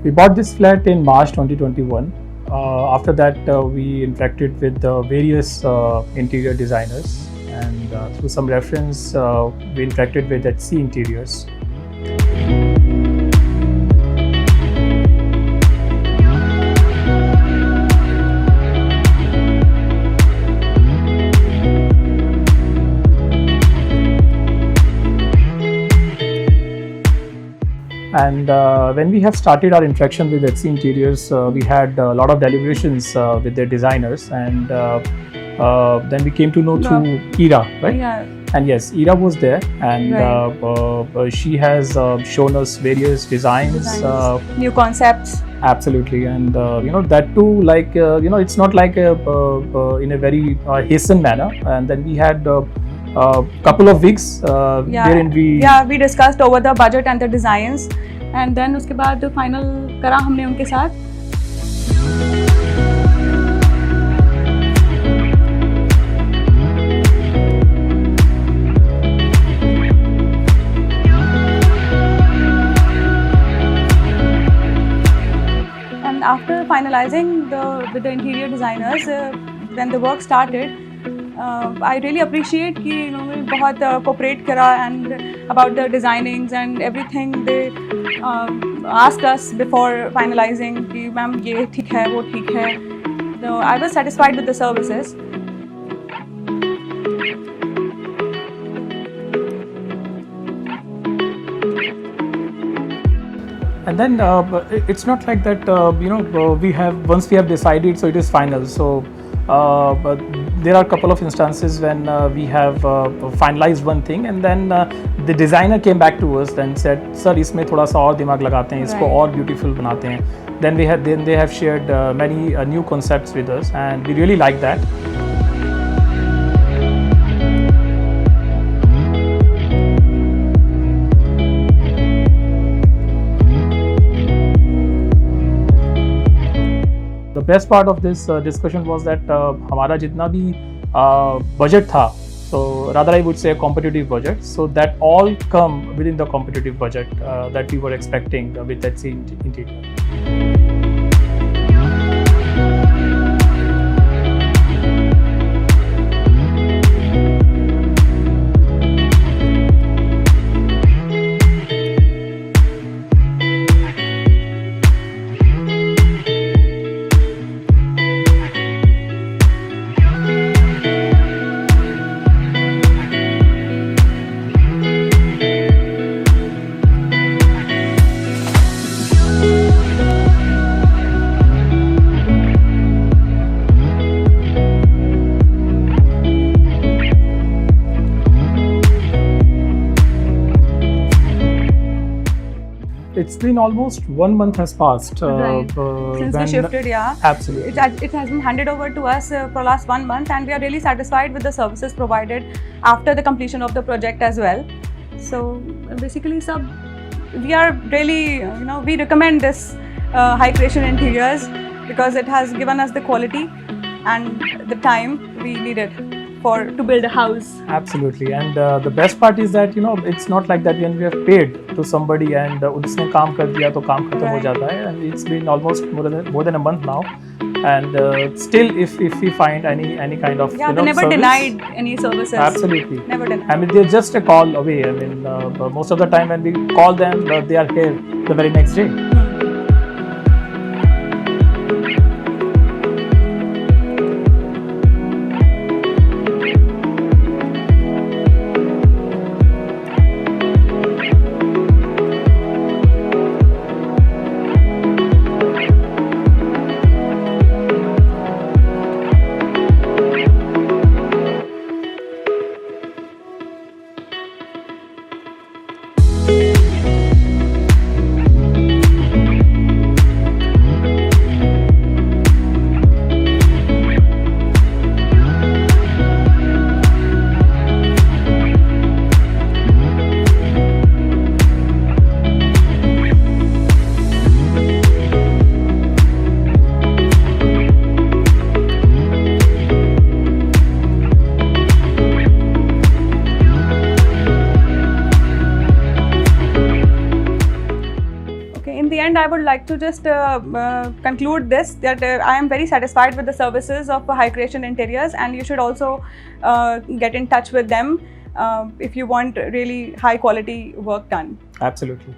We bought this flat in March 2021. After that, we interacted with various interior designers, and through some reference, we interacted with HCinteriors. And when we have started our interaction with HCinteriors, we had a lot of deliberations with their designers, and then we came to know through Ira, right? Yeah. And yes, Ira was there, and Right. She has shown us various designs. New concepts. Absolutely, and that too, like it's not like in a very hastened manner. And then we had couple of weeks wherein we discussed over the budget and the designs, and then उसके बाद final करा हमने उनके साथ. And after finalizing with the interior designers, when the work started, I really appreciate कि बहुत cooperate करा, and about the designings and everything they asked us before finalizing कि मैम ये ठीक है वो ठीक है. So I was satisfied with the services. And then it's not like that once we have decided, so it is final. So but there are a couple of instances when we have finalized one thing, and then the designer came back to us and said, sir, इसमें थोड़ा सा और दिमाग लगाते हैं, इसको और beautiful बनाते हैं. Then they have shared many new concepts with us, and we really like that. The best part of this discussion was that हमारा जितना भी budget था, so rather I would say a competitive budget, so that all come within the competitive budget that we were expecting with HCinterior. It's been almost 1 month has passed. Since we shifted, yeah. Absolutely. It has been handed over to us for last 1 month, and we are really satisfied with the services provided after the completion of the project as well. So basically, we are really, we recommend this High Creation Interiors because it has given us the quality and the time we needed to build a house. Absolutely, and the best part is that it's not like that when we have paid to somebody and उसने काम कर दिया तो काम खत्म हो जाता है, and it's been almost more than a month now, and still if we find any kind of they never service, denied any services. Absolutely, never denied. I mean, they're just a call away. I mean, most of the time when we call them, they are here the very next day. end, I would like to just conclude this, that I am very satisfied with the services of HCinterior Interiors, and you should also get in touch with them if you want really high quality work done. Absolutely.